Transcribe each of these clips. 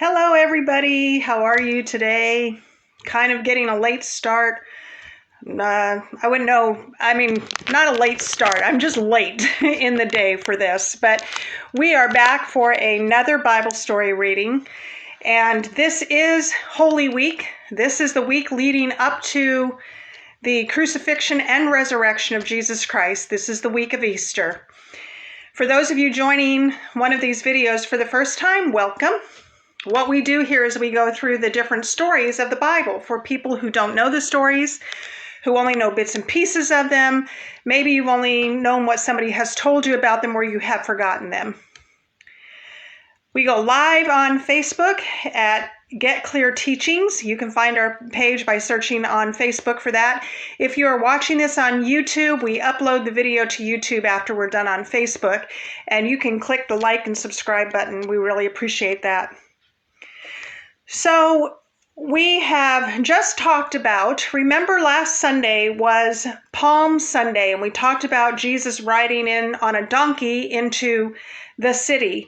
Hello, everybody. How are you today? Kind of getting a late start. I wouldn't know. Not a late start. I'm just late in the day for this. But we are back for another Bible story reading. And this is Holy Week. This is the week leading up to the crucifixion and resurrection of Jesus Christ. This is the week of Easter. For those of you joining one of these videos for the first time, welcome. What we do here is we go through the different stories of the Bible for people who don't know the stories, who only know bits and pieces of them. Maybe you've only known what somebody has told you about them or you have forgotten them. We go live on Facebook at Get Clear Teachings. You can find our page by searching on Facebook for that. If you are watching this on YouTube, we upload the video to YouTube after we're done on Facebook, and you can click the like and subscribe button. We really appreciate that. So we have just talked about, remember last Sunday was Palm Sunday, and we talked about Jesus riding in on a donkey into the city.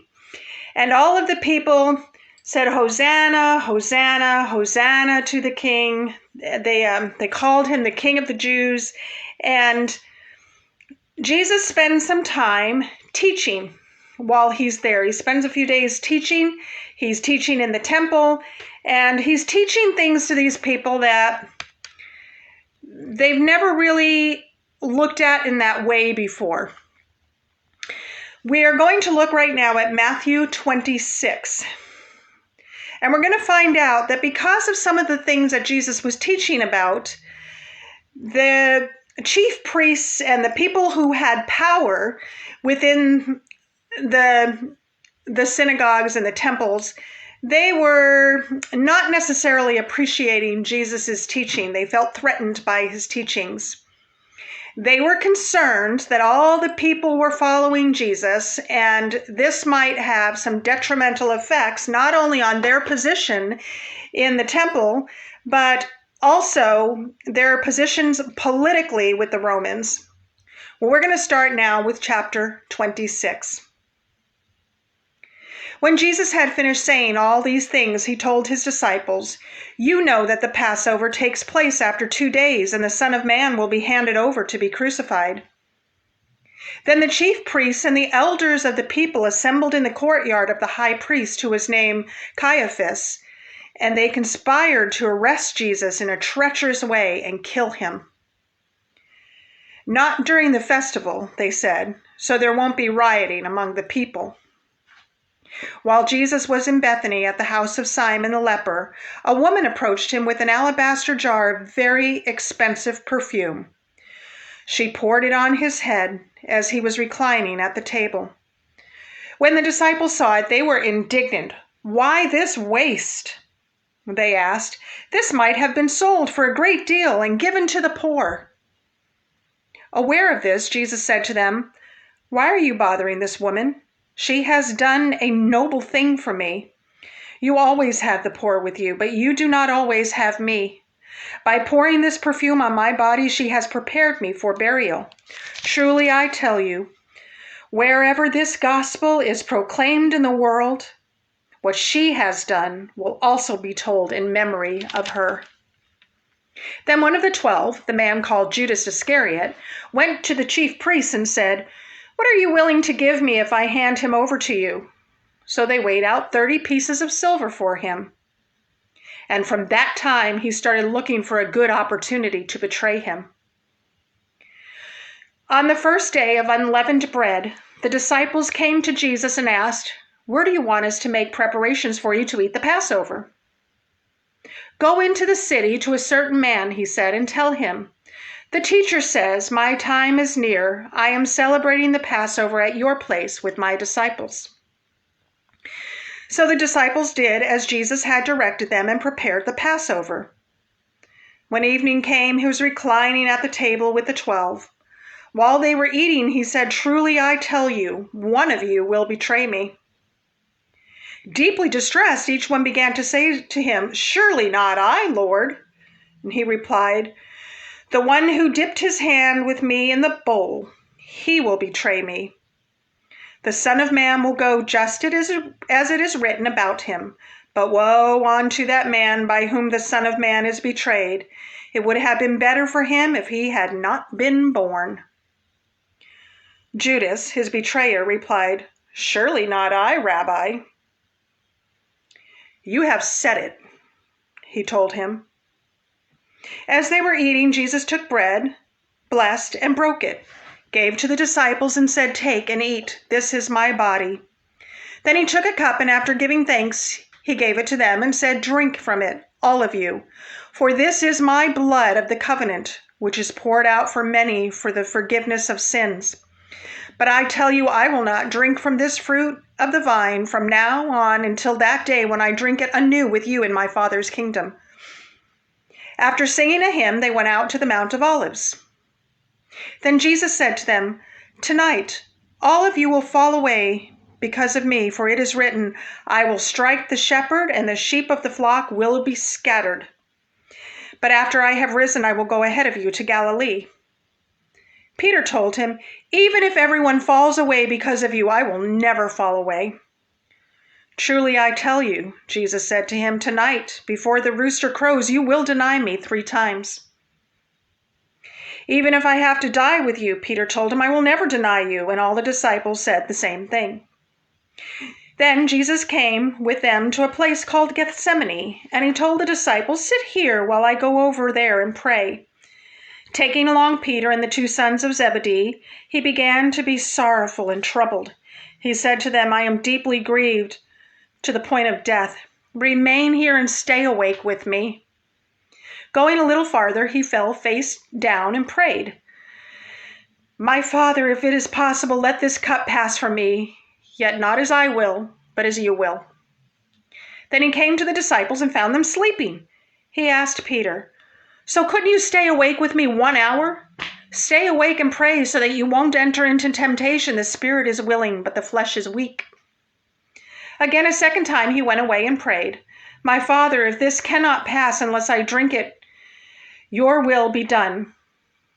And all of the people said, Hosanna, Hosanna, Hosanna to the King. They called him the King of the Jews. And Jesus spends some time teaching while he's there. He spends a few days teaching. He's teaching in the temple, and he's teaching things to these people that they've never really looked at in that way before. We are going to look right now at Matthew 26. And we're going to find out that because of some of the things that Jesus was teaching about, the chief priests and the people who had power within the synagogues and the temples, they were not necessarily appreciating Jesus's teaching. They felt threatened by his teachings. They were concerned that all the people were following Jesus, and this might have some detrimental effects, not only on their position in the temple, but also their positions politically with the Romans. Well, we're going to start now with chapter 26. When Jesus had finished saying all these things, he told his disciples, "You know that the Passover takes place after 2 days, and the Son of Man will be handed over to be crucified." Then the chief priests and the elders of the people assembled in the courtyard of the high priest, who was named Caiaphas, and they conspired to arrest Jesus in a treacherous way and kill him. "Not during the festival," they said, "so there won't be rioting among the people." While Jesus was in Bethany at the house of Simon the leper, a woman approached him with an alabaster jar of very expensive perfume. She poured it on his head as he was reclining at the table. When the disciples saw it, they were indignant. "Why this waste?" they asked. "This might have been sold for a great deal and given to the poor." Aware of this, Jesus said to them, "Why are you bothering this woman? She has done a noble thing for me. You always have the poor with you, but you do not always have me. By pouring this perfume on my body, she has prepared me for burial. Truly, I tell you, wherever this gospel is proclaimed in the world, what she has done will also be told in memory of her." Then one of the 12, the man called Judas Iscariot, went to the chief priests and said, "What are you willing to give me if I hand him over to you?" So they weighed out 30 pieces of silver for him. And from that time, he started looking for a good opportunity to betray him. On the first day of unleavened bread, the disciples came to Jesus and asked, "Where do you want us to make preparations for you to eat the Passover?" "Go into the city to a certain man," he said, "and tell him, 'The teacher says, my time is near. I am celebrating the Passover at your place with my disciples.'" So the disciples did as Jesus had directed them and prepared the Passover. When evening came, he was reclining at the table with the 12. While they were eating, he said, "Truly I tell you, one of you will betray me." Deeply distressed, each one began to say to him, "Surely not I, Lord." And he replied, "The one who dipped his hand with me in the bowl, he will betray me." The Son of Man will go just as it is written about him. But woe unto that man by whom the Son of Man is betrayed. It would have been better for him if he had not been born." Judas, his betrayer, replied, "Surely not I, Rabbi." "You have said it," he told him. As they were eating, Jesus took bread, blessed, and broke it, gave to the disciples, and said, "Take and eat. This is my body." Then he took a cup, and after giving thanks, he gave it to them and said, "Drink from it, all of you, for this is my blood of the covenant, which is poured out for many for the forgiveness of sins. But I tell you, I will not drink from this fruit of the vine from now on until that day when I drink it anew with you in my Father's kingdom." After singing a hymn, they went out to the Mount of Olives. Then Jesus said to them, "Tonight, all of you will fall away because of me, for it is written, 'I will strike the shepherd, and the sheep of the flock will be scattered.' But after I have risen, I will go ahead of you to Galilee." Peter told him, "Even if everyone falls away because of you, I will never fall away." "Truly I tell you," Jesus said to him, "tonight, before the rooster crows, you will deny me 3 times." "Even if I have to die with you," Peter told him, "I will never deny you." And all the disciples said the same thing. Then Jesus came with them to a place called Gethsemane, and he told the disciples, "Sit here while I go over there and pray." Taking along Peter and the 2 sons of Zebedee, he began to be sorrowful and troubled. He said to them, "I am deeply grieved to the point of death. Remain here and stay awake with me." Going a little farther, he fell face down and prayed, "My Father, if it is possible, let this cup pass from me, yet not as I will, but as you will." Then he came to the disciples and found them sleeping. He asked Peter, "So couldn't you stay awake with me 1 hour? Stay awake and pray so that you won't enter into temptation. The spirit is willing, but the flesh is weak." Again, a second time, he went away and prayed, "My Father, if this cannot pass unless I drink it, your will be done."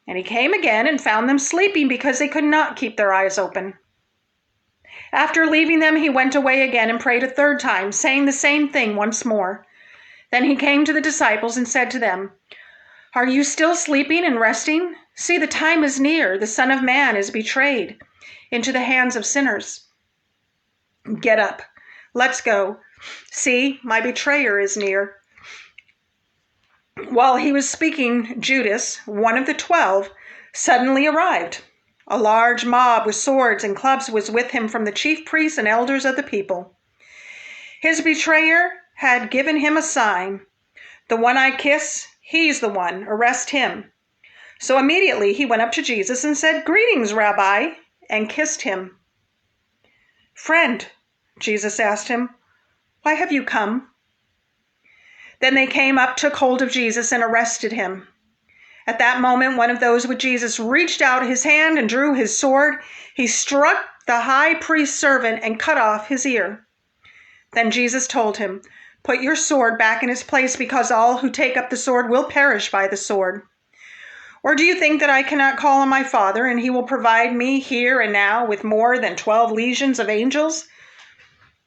And he came again and found them sleeping because they could not keep their eyes open. After leaving them, he went away again and prayed a 3rd time, saying the same thing once more. Then he came to the disciples and said to them, "Are you still sleeping and resting? See, the time is near. The Son of Man is betrayed into the hands of sinners. Get up. Let's go. See, my betrayer is near." While he was speaking, Judas, one of the 12, suddenly arrived. A large mob with swords and clubs was with him from the chief priests and elders of the people. His betrayer had given him a sign. "The one I kiss, he's the one. Arrest him." So immediately he went up to Jesus and said, "Greetings, Rabbi," and kissed him. "Friend," Jesus asked him, "why have you come?" Then they came up, took hold of Jesus, and arrested him. At that moment, one of those with Jesus reached out his hand and drew his sword. He struck the high priest's servant and cut off his ear. Then Jesus told him, "Put your sword back in its place, because all who take up the sword will perish by the sword. Or do you think that I cannot call on my Father, and he will provide me here and now with more than 12 legions of angels?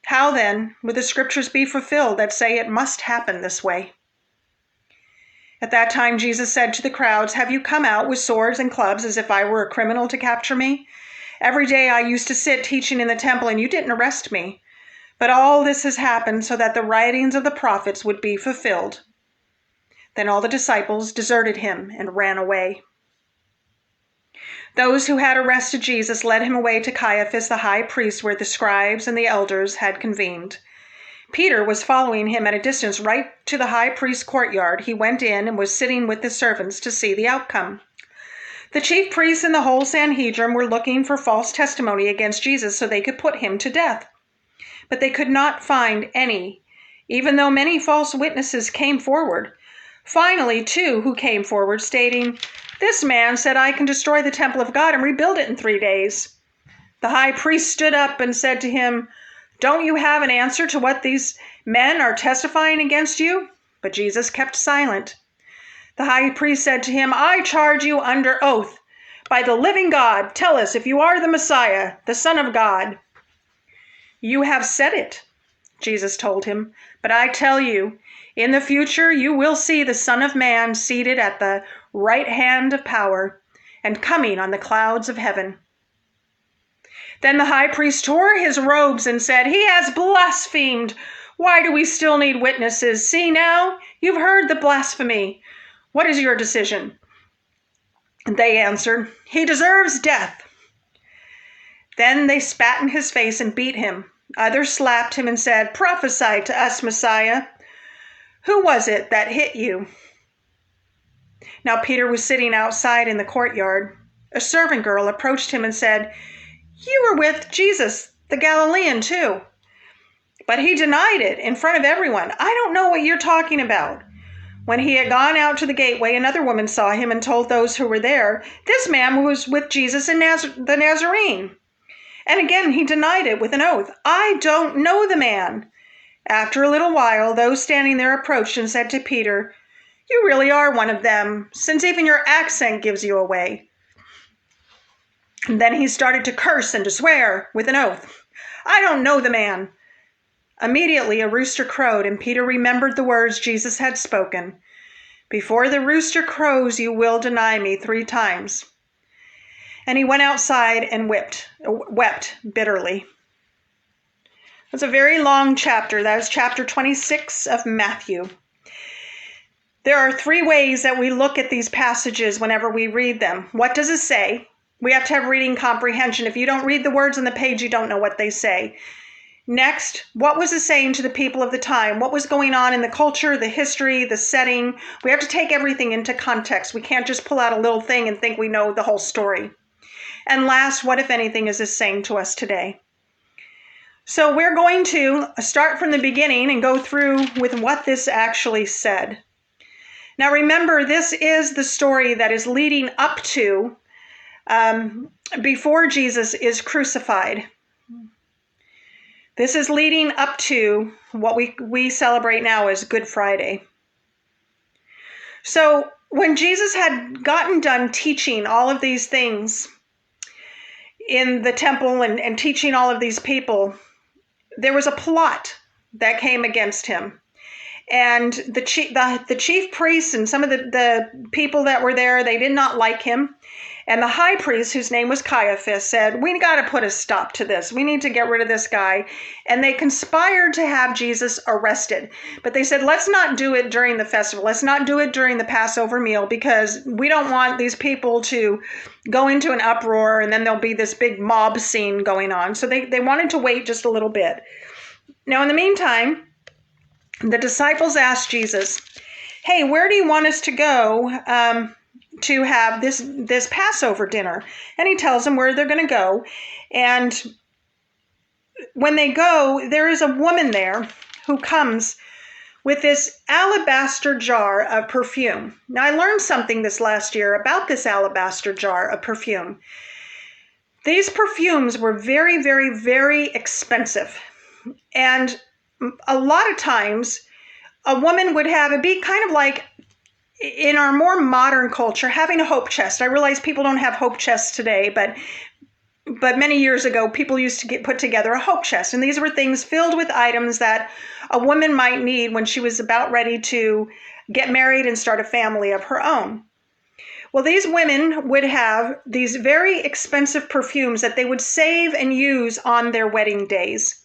How then would the scriptures be fulfilled that say it must happen this way?" At that time Jesus said to the crowds, "Have you come out with swords and clubs as if I were a criminal to capture me? Every day I used to sit teaching in the temple, and you didn't arrest me. But all this has happened so that the writings of the prophets would be fulfilled." Then all the disciples deserted him and ran away. Those who had arrested Jesus led him away to Caiaphas the high priest, where the scribes and the elders had convened. Peter was following him at a distance right to the high priest's courtyard. He went in and was sitting with the servants to see the outcome. The chief priests and the whole Sanhedrin were looking for false testimony against Jesus so they could put him to death. But they could not find any, even though many false witnesses came forward. Finally, 2 who came forward stating, "This man said I can destroy the temple of God and rebuild it in 3 days. The high priest stood up and said to him, "Don't you have an answer to what these men are testifying against you?" But Jesus kept silent. The high priest said to him, "I charge you under oath, by the living God, tell us if you are the Messiah, the Son of God." "You have said it," Jesus told him. "But I tell you, in the future you will see the Son of Man seated at the right hand of power and coming on the clouds of heaven." Then the high priest tore his robes and said, "He has blasphemed. Why do we still need witnesses? See now, you've heard the blasphemy. What is your decision?" They answered, "He deserves death." Then they spat in his face and beat him. Others slapped him and said, "Prophesy to us, Messiah. Who was it that hit you?" Now Peter was sitting outside in the courtyard. A servant girl approached him and said, "You were with Jesus, the Galilean, too." But he denied it in front of everyone. "I don't know what you're talking about." When he had gone out to the gateway, another woman saw him and told those who were there, "This man was with Jesus and the Nazarene." And again he denied it with an oath, "I don't know the man." After a little while, those standing there approached and said to Peter, "You really are one of them, since even your accent gives you away." And then he started to curse and to swear with an oath, "I don't know the man." Immediately a rooster crowed, and Peter remembered the words Jesus had spoken, "Before the rooster crows, you will deny me 3 times." And he went outside and wept bitterly. That's a very long chapter. That is chapter 26 of Matthew. There are 3 ways that we look at these passages whenever we read them. What does it say? We have to have reading comprehension. If you don't read the words on the page, you don't know what they say. Next, what was it saying to the people of the time? What was going on in the culture, the history, the setting? We have to take everything into context. We can't just pull out a little thing and think we know the whole story. And last, what, if anything, is this saying to us today? So we're going to start from the beginning and go through with what this actually said. Now remember, this is the story that is leading up to before Jesus is crucified. This is leading up to what we celebrate now as Good Friday. So when Jesus had gotten done teaching all of these things in the temple and teaching all of these people, there was a plot that came against him. And the chief priests and some of the people that were there, they did not like him. And the high priest, whose name was Caiaphas, said, "We got to put a stop to this. We need to get rid of this guy." And they conspired to have Jesus arrested. But they said, let's not do it during the festival. Let's not do it during the Passover meal, because we don't want these people to go into an uproar and then there'll be this big mob scene going on. So they wanted to wait just a little bit. Now, in the meantime, the disciples asked Jesus, "Hey, where do you want us to go to have this Passover dinner?" And he tells them where they're going to go. And when they go, there is a woman there who comes with this alabaster jar of perfume. Now, I learned something this last year about this alabaster jar of perfume. These perfumes were very, very, very expensive. And a lot of times, a woman would have it be kind of like, in our more modern culture, having a hope chest. I realize people don't have hope chests today, but many years ago, people used to put together a hope chest. And these were things filled with items that a woman might need when she was about ready to get married and start a family of her own. Well, these women would have these very expensive perfumes that they would save and use on their wedding days.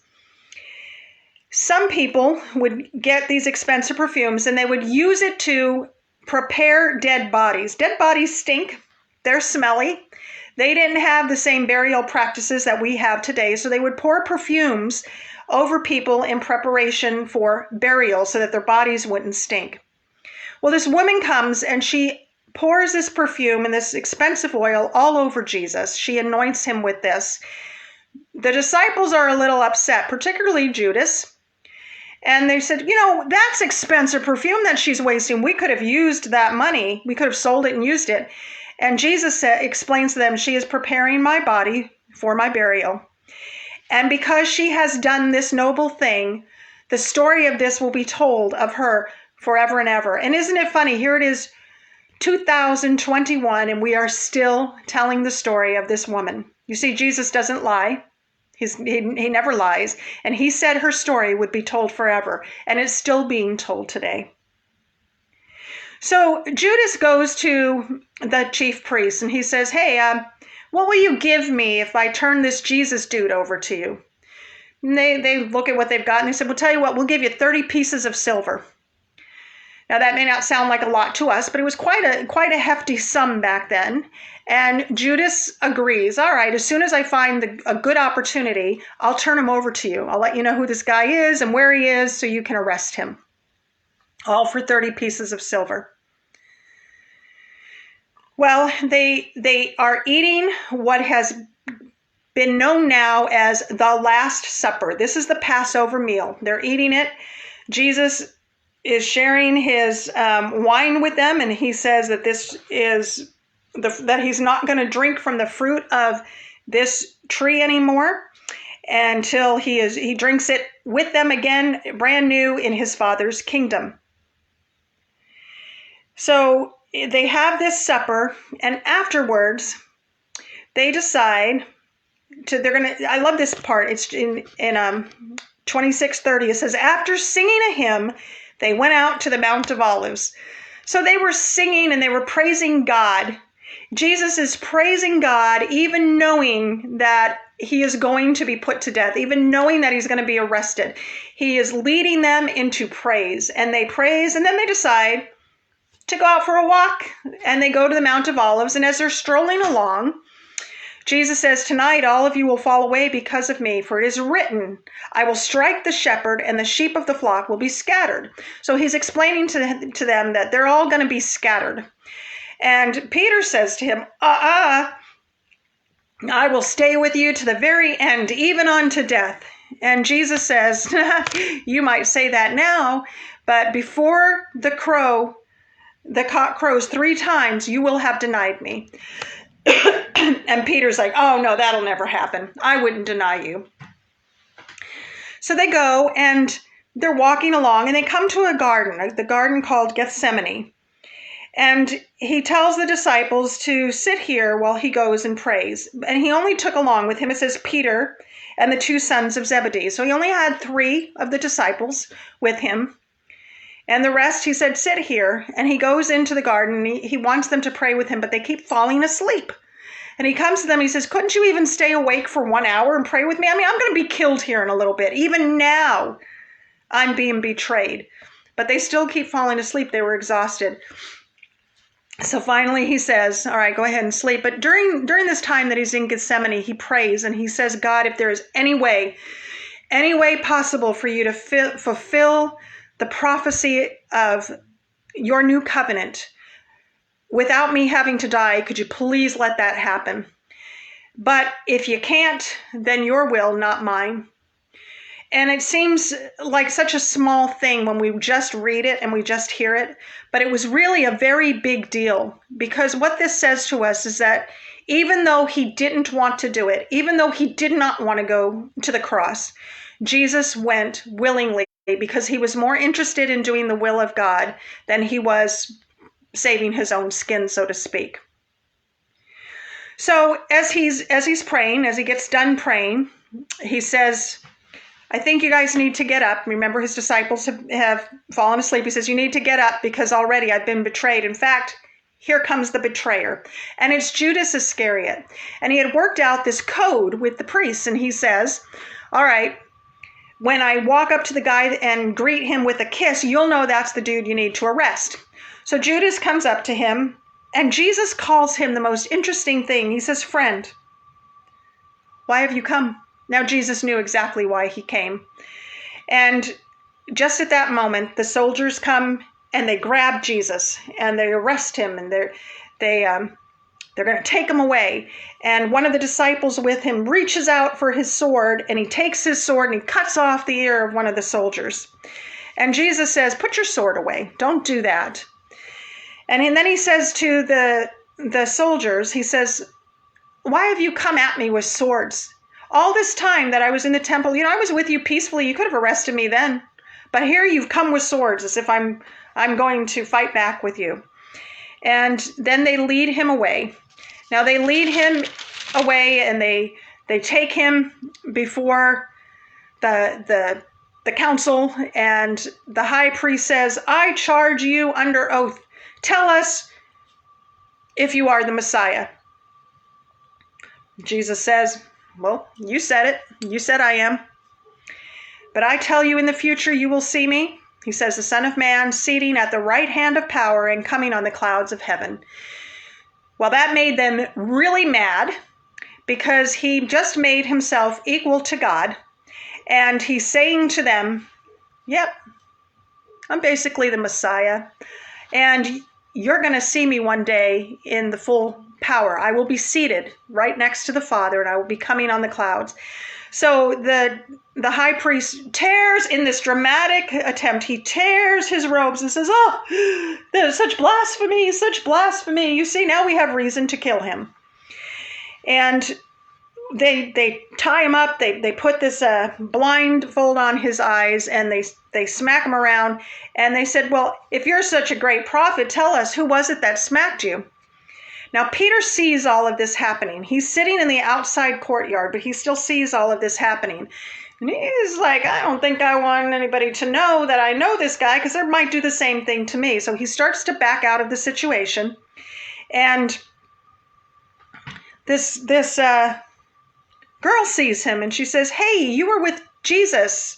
Some people would get these expensive perfumes and they would use it to prepare dead bodies. Dead bodies stink. They're smelly. They didn't have the same burial practices that we have today, so they would pour perfumes over people in preparation for burial so that their bodies wouldn't stink. Well, this woman comes and she pours this perfume and this expensive oil all over Jesus. She anoints him with this. The disciples are a little upset, particularly Judas. And they said, that's expensive perfume that she's wasting. We could have used that money. We could have sold it and used it. And Jesus explains to them, she is preparing my body for my burial. And because she has done this noble thing, the story of this will be told of her forever and ever. And isn't it funny? Here it is, 2021, and we are still telling the story of this woman. You see, Jesus doesn't lie. He never lies. And he said her story would be told forever. And it's still being told today. So Judas goes to the chief priest and he says, hey, what will you give me if I turn this Jesus dude over to you? And they look at what they've got and they said, well, tell you what, we'll give you 30 pieces of silver. Now that may not sound like a lot to us, but it was quite a hefty sum back then. And Judas agrees. All right, as soon as I find a good opportunity, I'll turn him over to you. I'll let you know who this guy is and where he is so you can arrest him. All for 30 pieces of silver. Well, they are eating what has been known now as the Last Supper. This is the Passover meal. They're eating it. Jesus is sharing his wine with them, and he says that this is that he's not going to drink from the fruit of this tree anymore until he drinks it with them again, brand new in his Father's kingdom. So they have this supper, and afterwards they decide I love this part. It's in 26:30. It says, after singing a hymn, they went out to the Mount of Olives. So they were singing and they were praising God. Jesus is praising God, even knowing that he is going to be put to death, even knowing that he's going to be arrested. He is leading them into praise, and they praise, and then they decide to go out for a walk, and they go to the Mount of Olives. And as they're strolling along, Jesus says, tonight all of you will fall away because of me, for it is written, I will strike the shepherd and the sheep of the flock will be scattered. So he's explaining to them that they're all going to be scattered. And Peter says to him, I will stay with you to the very end, even unto death. And Jesus says, you might say that now, but before the cock crows 3 times, you will have denied me. And Peter's like, oh no, that'll never happen. I wouldn't deny you. So they go and they're walking along and they come to a garden, the garden called Gethsemane. And he tells the disciples to sit here while he goes and prays. And he only took along with him, it says, Peter and the 2 sons of Zebedee. So he only had 3 of the disciples with him. And the rest, he said, sit here. And he goes into the garden. And he wants them to pray with him, but they keep falling asleep. And he comes to them, he says, couldn't you even stay awake for 1 hour and pray with me? I mean, I'm going to be killed here in a little bit. Even now, I'm being betrayed. But they still keep falling asleep. They were exhausted. So finally he says, all right, go ahead and sleep. But during this time that he's in Gethsemane, he prays and he says, God, if there is any way possible for you to fulfill the prophecy of your new covenant, without me having to die, could you please let that happen? But if you can't, then your will, not mine. And it seems like such a small thing when we just read it and we just hear it, but it was really a very big deal, because what this says to us is that even though he didn't want to do it, even though he did not want to go to the cross, Jesus went willingly because he was more interested in doing the will of God than he was saving his own skin, so to speak. So as he's praying, as he gets done praying, he says, I think you guys need to get up. Remember, his disciples have fallen asleep. He says, you need to get up because already I've been betrayed. In fact, here comes the betrayer. And it's Judas Iscariot. And he had worked out this code with the priests. And he says, all right, when I walk up to the guy and greet him with a kiss, you'll know that's the dude you need to arrest. So Judas comes up to him, and Jesus calls him the most interesting thing. He says, friend, why have you come? Now Jesus knew exactly why he came. And just at that moment, the soldiers come and they grab Jesus and they arrest him, and they're going to take him away. And one of the disciples with him reaches out for his sword, and he takes his sword and he cuts off the ear of one of the soldiers. And Jesus says, put your sword away. Don't do that. And then he says to the soldiers, he says, why have you come at me with swords? All this time that I was in the temple, I was with you peacefully. You could have arrested me then. But here you've come with swords as if I'm going to fight back with you. And then they lead him away. Now they lead him away and they They take him before the council, and the high priest says, I charge you under oath. Tell us if you are the Messiah. Jesus says, well, you said it. You said I am. But I tell you, in the future you will see me, he says, the Son of Man seating at the right hand of power and coming on the clouds of heaven. Well, that made them really mad, because he just made himself equal to God. And he's saying to them, yep, I'm basically the Messiah. And you're going to see me one day in the full power. I will be seated right next to the Father, and I will be coming on the clouds. So the high priest tears, in this dramatic attempt, he tears his robes and says, oh, there's such blasphemy, such blasphemy. You see, now we have reason to kill him. And they tie him up, they put this blindfold on his eyes, and they smack him around, and they said, well, if you're such a great prophet, tell us, who was it that smacked you? Now, Peter sees all of this happening. He's sitting in the outside courtyard, but he still sees all of this happening. And he's like, I don't think I want anybody to know that I know this guy, because they might do the same thing to me. So he starts to back out of the situation. And this girl sees him, and she says, hey, you were with Jesus,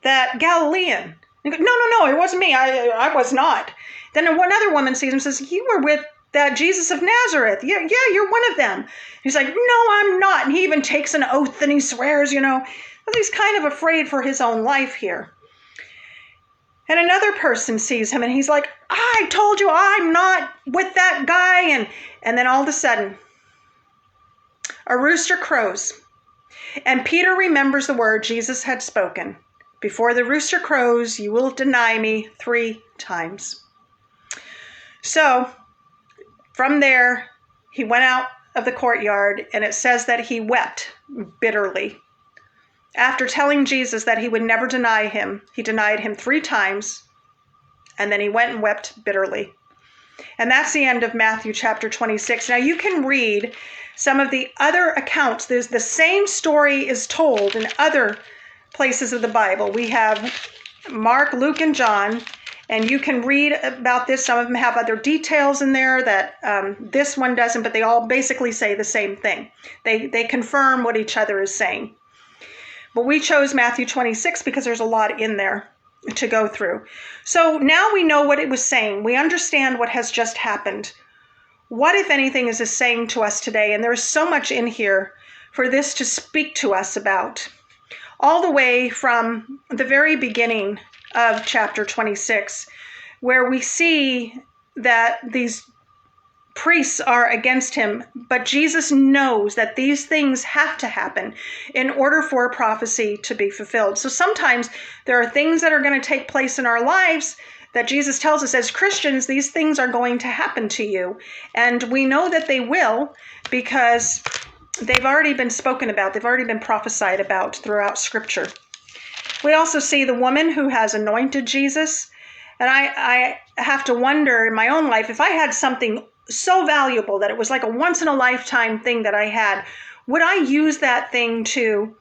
that Galilean. He goes, no, it wasn't me. I was not. Then another woman sees him and says, you were with that Jesus of Nazareth. Yeah, you're one of them. He's like, no, I'm not. And he even takes an oath, and he swears, he's kind of afraid for his own life here. And another person sees him, and he's like, I told you I'm not with that guy. And then all of a sudden, a rooster crows. And Peter remembers the word Jesus had spoken. Before the rooster crows, you will deny me 3 times. So from there, he went out of the courtyard, and it says that he wept bitterly. After telling Jesus that he would never deny him, he denied him 3 times, and then he went and wept bitterly. And that's the end of Matthew chapter 26. Now you can read some of the other accounts. There's the same story is told in other places of the Bible. We have Mark, Luke, and John, and you can read about this. Some of them have other details in there that this one doesn't, but they all basically say the same thing. They confirm what each other is saying. But we chose Matthew 26 because there's a lot in there to go through. So now we know what it was saying. We understand what has just happened. What, if anything, is it saying to us today? And there's so much in here for this to speak to us about. All the way from the very beginning of chapter 26, where we see that these priests are against him, but Jesus knows that these things have to happen in order for a prophecy to be fulfilled. So sometimes there are things that are going to take place in our lives that Jesus tells us as Christians, these things are going to happen to you. And we know that they will, because they've already been spoken about. They've already been prophesied about throughout Scripture. We also see the woman who has anointed Jesus. And I have to wonder in my own life, if I had something so valuable that it was like a once-in-a-lifetime thing that I had, would I use that thing to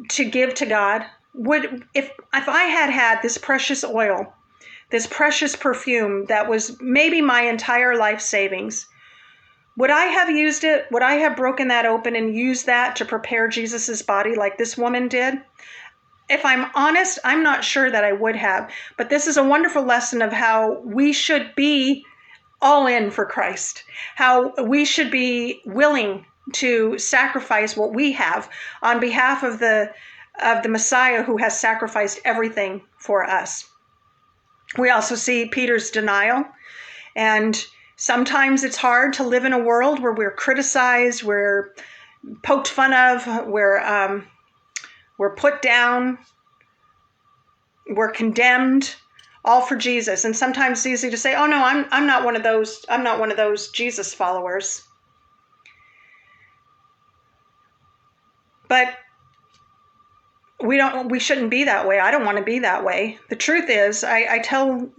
give to God? If I had this precious oil, this precious perfume that was maybe my entire life savings, would I have used it? Would I have broken that open and used that to prepare Jesus's body like this woman did? If I'm honest, I'm not sure that I would have. But this is a wonderful lesson of how we should be all in for Christ, how we should be willing to sacrifice what we have on behalf of the Messiah who has sacrificed everything for us. We also see Peter's denial, and sometimes it's hard to live in a world where we're criticized, we're poked fun of, we're put down, we're condemned, all for Jesus. And sometimes it's easy to say, "Oh no, I'm not one of those. I'm not one of those Jesus followers." But we shouldn't be that way. I don't want to be that way. The truth is, I tell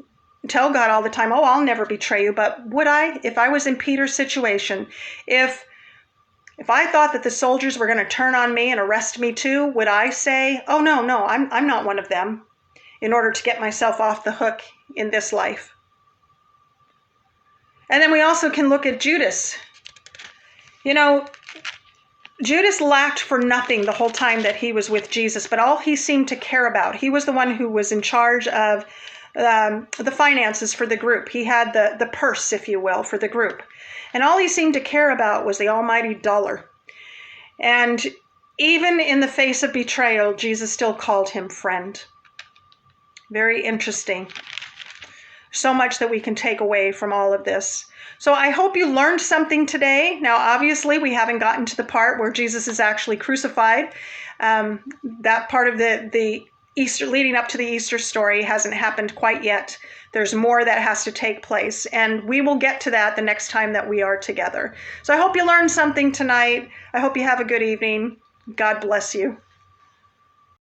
God all the time, "Oh, I'll never betray you." But would I? If I was in Peter's situation, if If I thought that the soldiers were going to turn on me and arrest me too, would I say, oh, no, I'm not one of them, in order to get myself off the hook in this life? And then we also can look at Judas. You know, Judas lacked for nothing the whole time that he was with Jesus, but all he seemed to care about, he was the one who was in charge of the finances for the group. He had the purse, if you will, for the group. And all he seemed to care about was the almighty dollar. And even in the face of betrayal, Jesus still called him friend. Very interesting. So much that we can take away from all of this. So I hope you learned something today. Now, obviously, we haven't gotten to the part where Jesus is actually crucified. That part of the Easter, leading up to the Easter story, hasn't happened quite yet. There's more that has to take place, and we will get to that the next time that we are together. So I hope you learned something tonight. I hope you have a good evening. God bless you.